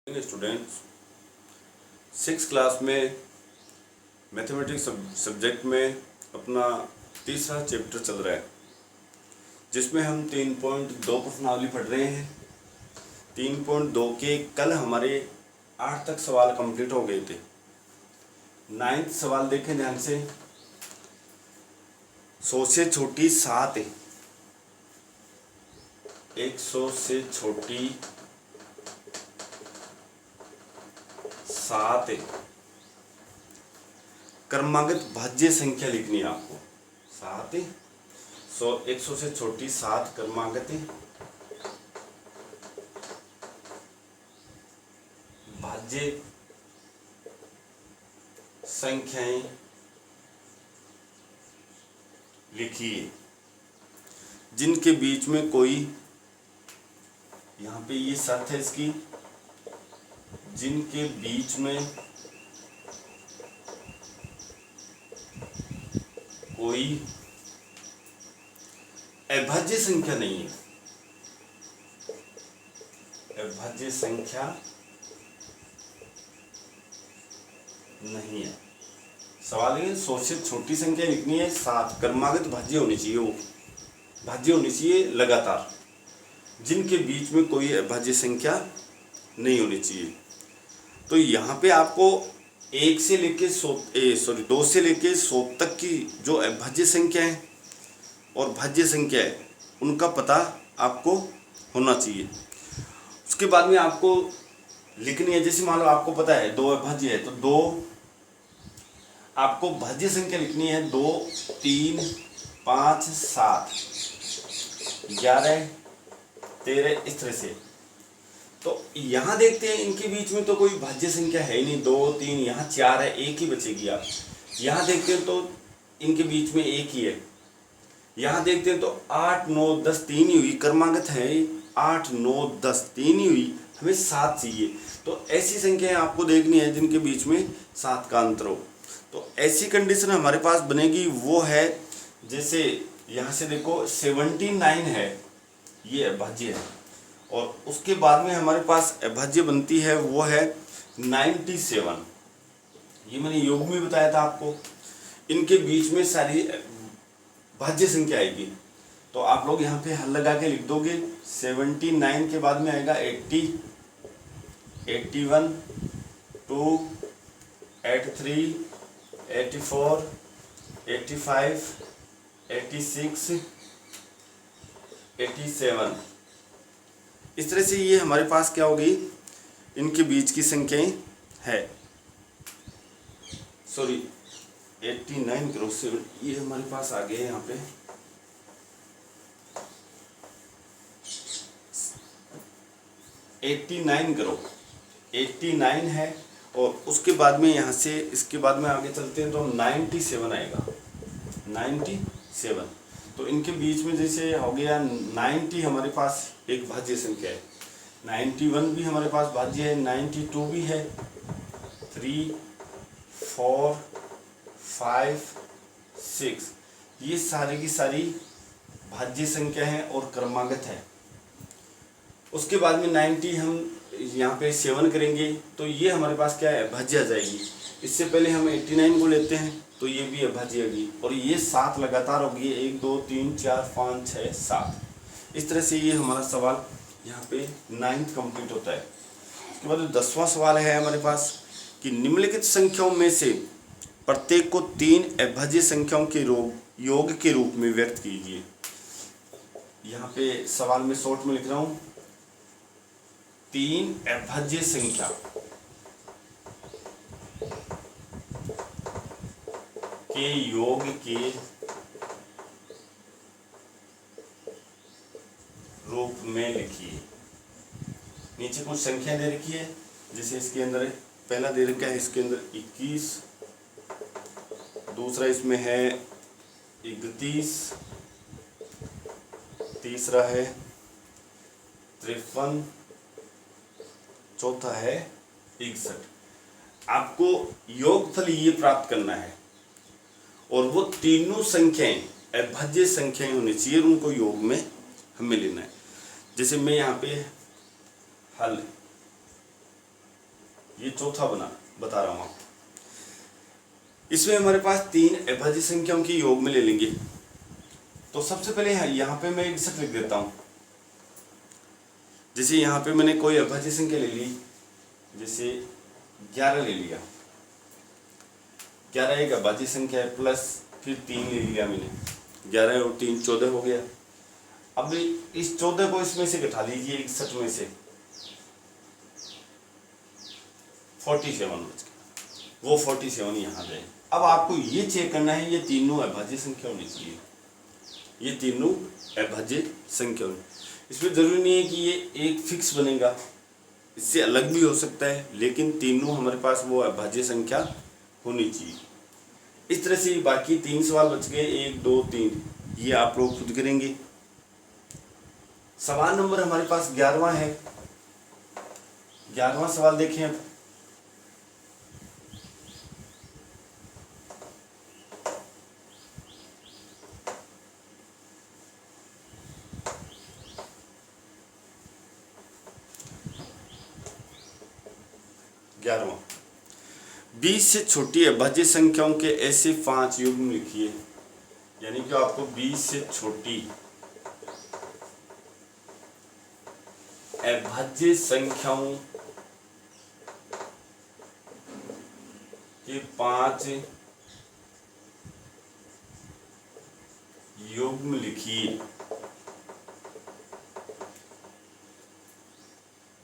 Students 6 class में mathematics subject में अपना तीसरा चैप्टर चल रहा है, जिसमें हम 3.2 प्रश्नावली पढ़ रहे हैं। 3.2 के कल हमारे 8 तक सवाल कंप्लीट हो गए थे। 9th सवाल देखें ध्यान से। 100 से छोटी 7 है, 100 से छोटी 7 है। क्रमागत भाज्य संख्या लिखनी है आपको। 7 है, 100 से छोटी 7 क्रमागत भाज्य संख्याएं लिखिए जिनके बीच में कोई, यहाँ पे ये शर्त है इसकी, जिनके बीच में कोई अभाज्य संख्या नहीं है। अभाज्य संख्या नहीं है। सवाल है 100 से छोटी संख्या लिखनी है 7, क्रमागत भाज्य होनी चाहिए, वो भाज्य होनी चाहिए लगातार, जिनके बीच में कोई अभाज्य संख्या नहीं होनी चाहिए। तो यहाँ पे आपको 1 से लेके 2 से लेके 100 तक की जो अभाज्य संख्या है और भाज्य संख्या है उनका पता आपको होना चाहिए। उसके बाद में आपको लिखनी है, जैसे मान लो आपको पता है 2 अभाज्य है तो 2 आपको भाज्य संख्या लिखनी है। 2, 3, 5, 7, 11, 13 इस तरह से। तो यहाँ देखते हैं इनके बीच में तो कोई भाज्य संख्या है ही नहीं। 2, 3, यहाँ 4 है, 1 ही बचेगी। आप यहाँ देखते हैं तो इनके बीच में 1 ही है। यहाँ देखते हैं तो 8, 9, 10 3 ही हुई, क्रमागत है 8, 9, 10 3 ही हुई, हमें 7 चाहिए। तो ऐसी संख्याएं आपको देखनी है जिनके बीच में 7 का अंतर हो। तो ऐसी कंडीशन हमारे पास बनेगी वो है, जैसे यहाँ से देखो 79 है, ये अभाज्य है, और उसके बाद में हमारे पास अभाज्य बनती है वो है 97। ये मैंने योग में बताया था आपको। इनके बीच में सारी भाज्य संख्या आएगी। तो आप लोग यहाँ पे हल लगा के लिख दोगे। 79 के बाद में आएगा 80, 81, 2, 83, 84, 85, 86, 87। इस तरह से ये हमारे पास क्या होगी, इनके बीच की संख्याएं है। सॉरी 89 करो, ये हमारे पास आ गए यहाँ पे 89 करो, 89 है। और उसके बाद में यहाँ से इसके बाद में आगे चलते हैं तो 97 आएगा, 97। तो इनके बीच में जैसे हो गया 90 हमारे पास एक भाज्य संख्या है, 91 भी हमारे पास भाज्य है, 92 भी है, 3, 4, 5, 6 ये सारी की सारी भाज्य संख्या है और क्रमागत है। उसके बाद में 90 हम यहाँ पे 7 करेंगे तो ये हमारे पास क्या है, अभाज्य आ जाएगी। इससे पहले हम 89 को लेते हैं तो ये भी अभाज्य होगी, और ये 7 लगातार होगी, 1, 2, 3, 4, 5, 6, 7। इस तरह से ये हमारा सवाल यहाँ पे 9th कंप्लीट होता है। उसके बाद 10वां सवाल है हमारे पास कि निम्नलिखित संख्याओं में से प्रत्येक को 3 अभाज्य संख्याओं के योग के रूप में व्यक्त कीजिए। यहाँ पे सवाल में शॉर्ट में लिख रहा हूँ, 3 अभाज्य संख्या के योग के रूप में लिखिए। नीचे कुछ संख्या दे रखी है, जैसे इसके अंदर पहला दे रखा है, इसके अंदर 21, दूसरा इसमें है 31, तीसरा है 53, चौथा है 61। आपको योगफल ये प्राप्त करना है और वो तीनों संख्याएं अभाज्य संख्याएं होनी चाहिए, उनको योग में हमें लेना है। जैसे मैं यहाँ पे हल ये चौथा बता रहा हूं आपको। इसमें हमारे पास 3 अभाज्य संख्याओं की योग में ले लेंगे। तो सबसे पहले यहाँ पे मैं 61 लिख देता हूँ। जैसे यहाँ पे मैंने कोई अभाज्य संख्या ले ली, जैसे 11 ले लिया, 11 एक अभाज्य संख्या है, प्लस फिर 3 ले लिया मैंने, 11 और 3 14 हो गया। अब इस 14 को इसमें से घटा लीजिए 61 में से, 47 बच गया, वो 47 यहाँ गए। अब आपको ये चेक करना है ये तीनों अभाज्य संख्या होनी चाहिए, ये तीनों अभाज्य संख्या होनी। इसमें जरूरी नहीं है कि ये एक फिक्स बनेगा, इससे अलग भी हो सकता है, लेकिन तीनों हमारे पास वो अभाज्य संख्या होनी चाहिए। इस तरह से बाकी 3 सवाल बच गए, 1 2 3, ये आप लोग खुद करेंगे। सवाल नंबर हमारे पास 11वां है। 11वां सवाल देखें अब। ग्यारहवां, 20 से छोटी अभाज्य संख्याओं के ऐसे 5 युग्म लिखिए। यानी कि आपको 20 से छोटी अभाज्य संख्याओं के 5 युग्म लिखिए,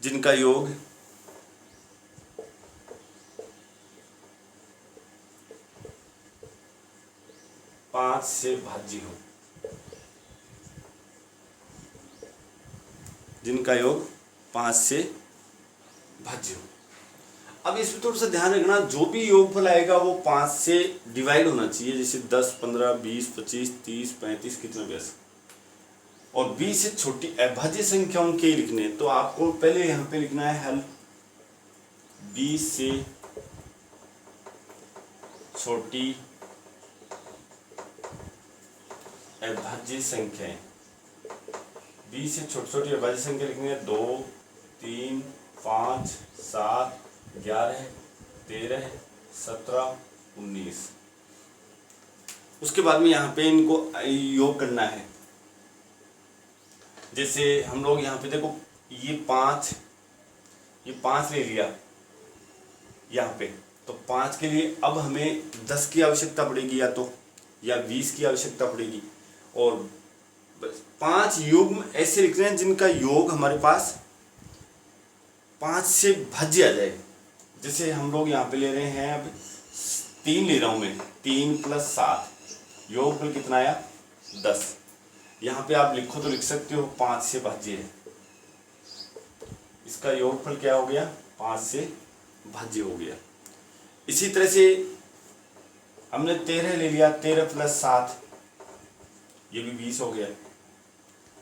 जिनका योग 5 से भाज्य हो, जिनका योग 5 से भाज्य हो। अब इसमें थोड़ा सा ध्यान रखना, जो भी योगफल आएगा वो 5 से डिवाइड होना चाहिए। जैसे 10 15 20 25 30 35 कितना भी आ सकता। और 20 से छोटी अभाज्य संख्याओं के लिखने, तो आपको पहले यहाँ पे लिखना है हल 20 से छोटी अभाज्य संख्याएं। 20 से छोटी छोटी अभाज्य संख्या लिखनी है 2 3 5 7 11 13 17 19। उसके बाद में यहाँ पे इनको योग करना है। जैसे हम लोग यहाँ पे देखो ये 5 ले लिया यहाँ पे, तो 5 के लिए अब हमें 10 की आवश्यकता पड़ेगी या 20 की आवश्यकता पड़ेगी। और 5 युग्म ऐसे लिखने हैं जिनका योग हमारे पास 5 से भाज्य आ जाए। जैसे हम लोग यहाँ पे ले रहे हैं, अब 3 ले रहा हूं मैं, 3 + 7 योगफल कितना आया 10। यहाँ पे आप लिखो तो लिख सकते हो 5 से भाज्य है, इसका योगफल क्या हो गया 5 से भाज्य हो गया। इसी तरह से हमने 13 ले लिया, 13 + 7 ये भी 20 हो गया,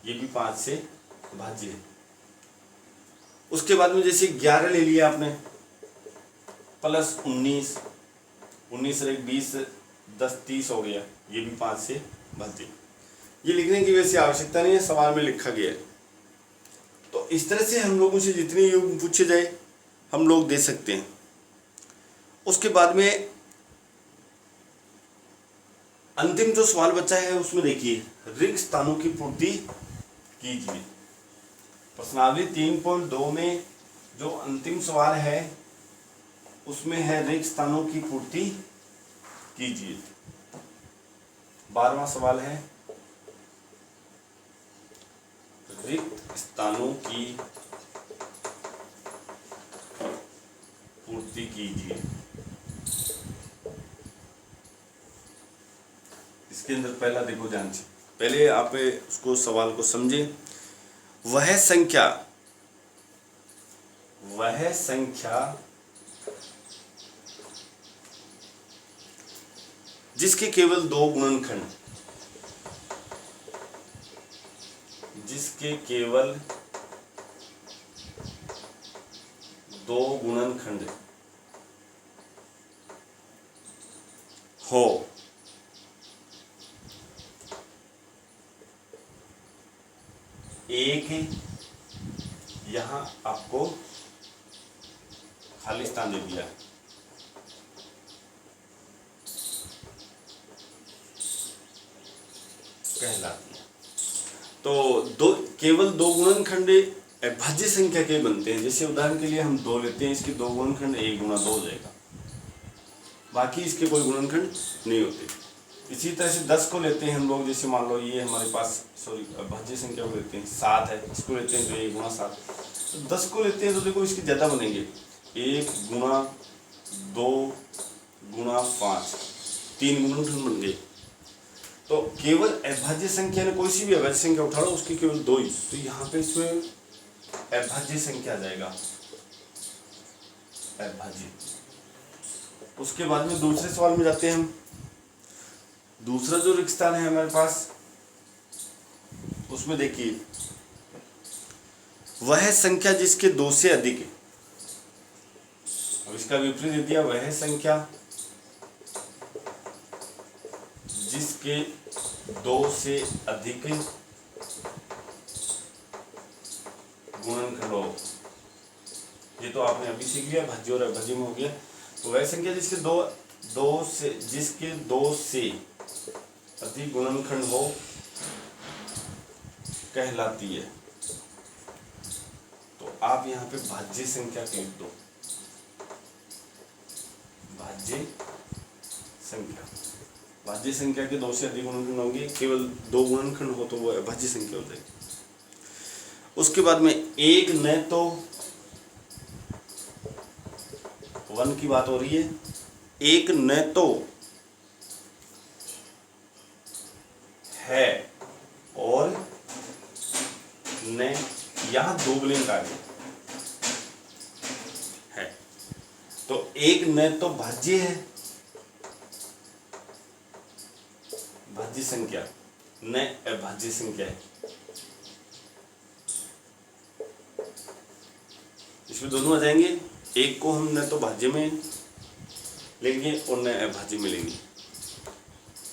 ये भी 5 से भाज्य है। उसके बाद में जैसे 11 ले लिया आपने, प्लस 19 और 1 20 10 30 हो गया, ये भी 5 से भाज्य। ये लिखने की वैसे आवश्यकता नहीं है, सवाल में लिखा गया है। तो इस तरह से हम लोगों से जितने योग पूछे जाए हम लोग दे सकते हैं। उसके बाद में अंतिम जो सवाल बचा है उसमें देखिए, रिक्त स्थानों की पूर्ति कीजिए। प्रश्नावली 3.2 में जो अंतिम सवाल है उसमें है रिक्त स्थानों की पूर्ति कीजिए। 12वां सवाल है रिक्त स्थानों की पूर्ति कीजिए। इसके अंदर पहला देखो ध्यान से, पहले आप उसको सवाल को समझे। वह संख्या जिसके केवल 2 गुणनखंड, जिसके केवल 2 गुणनखंड हो, एक यहां आपको खाली स्थान दे दिया है। कहलाती है। तो केवल दो गुणनखंड अभाज्य संख्या के बनते हैं। जैसे उदाहरण के लिए हम 2 लेते हैं, इसके 2 गुणनखंड 1 गुणा 2 हो जाएगा, बाकी इसके कोई गुणनखंड नहीं होते। इसी तरह से 10 को लेते हैं हम लोग, जैसे मान लो ये हमारे पास अभाज्य संख्या को लेते हैं 7 है, इसको लेते हैं तो 1 गुणा 7। तो 10 को लेते हैं तो देखो इसके ज़्यादा बनेंगे, 1 गुणा 2 गुणा 5, 3 गुणनखंड बन गए। तो केवल अभाज्य संख्या ने कोई सी भी अभाज्य संख्या उठा लो, उसकी केवल 2 ही, तो यहाँ पे इसमें अभाज्य संख्या आ जाएगा, अभाज्य। उसके बाद में दूसरे सवाल में जाते हैं हम। दूसरा जो रिक्त स्थान है हमारे पास, उसमें देखिए वह संख्या जिसके 2 से अधिक है। अब इसका विपरीत दे दिया, वह संख्या जिसके 2 से अधिक गुणनखंड हो। ये तो आपने अभी सीख लिया, भाज्य और अभाज्य में हो गया। तो वह संख्या जिसके दो से अधिक गुणनखंड हो कहलाती है। तो आप यहाँ पे भाज्य संख्या लिख दो, भाज्य संख्या। भाज्य संख्या के 2 से अधिक गुणनखंड होंगे, केवल 2 गुणनखंड हो तो वो अभाज्य संख्या हो जाएगी। उसके बाद में एक न तो 1 की बात हो रही है, एक न तो है और न यहां दोगुने कार्य है। तो एक न तो भाज्य है, भाज्य संख्या, न अभाज्य संख्या है। इसमें दोनों आ जाएंगे, एक को हम न तो भाज्य में लेंगे और न अभाज्य में लेंगे।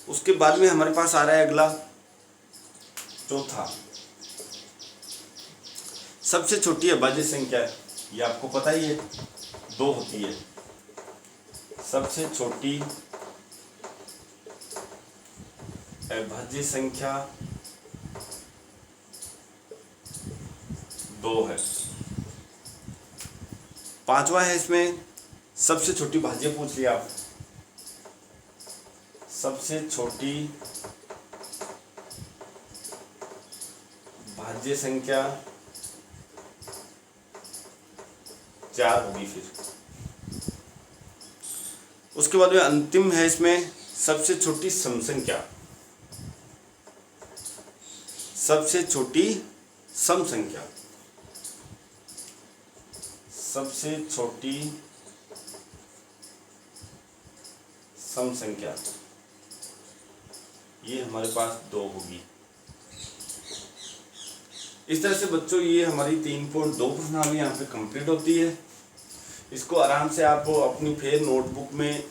उसके बाद में हमारे पास आ रहा है अगला, चौथा, सबसे छोटी अभाज्य संख्या। ये आपको पता ही है, 2 होती है। सबसे छोटी अभाज्य संख्या 2 है। 5वां है, इसमें सबसे छोटी भाज्य पूछ लिया आप। सबसे छोटी भाज्य संख्या 4 होगी फिर। उसके बाद में अंतिम है, इसमें सबसे छोटी सम संख्या, सबसे छोटी सम संख्या, सबसे छोटी सम संख्या, ये हमारे पास 2 होगी। इस तरह से बच्चों ये हमारी 3.2 प्रश्नावली यहाँ पे कंप्लीट होती है। इसको आराम से आप अपनी फिर नोटबुक में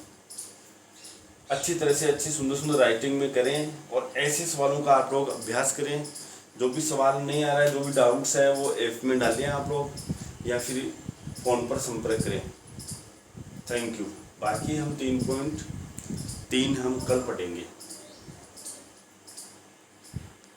अच्छी तरह से अच्छी सुंदर सुंदर राइटिंग में करें और ऐसे सवालों का आप लोग अभ्यास करें। जो भी सवाल नहीं आ रहा है, जो भी डाउट्स है, वो ऐप में डालें आप लोग या फिर फ़ोन पर संपर्क करें। Thank you. बाकी हम 3.3 हम कल पढ़ेंगे।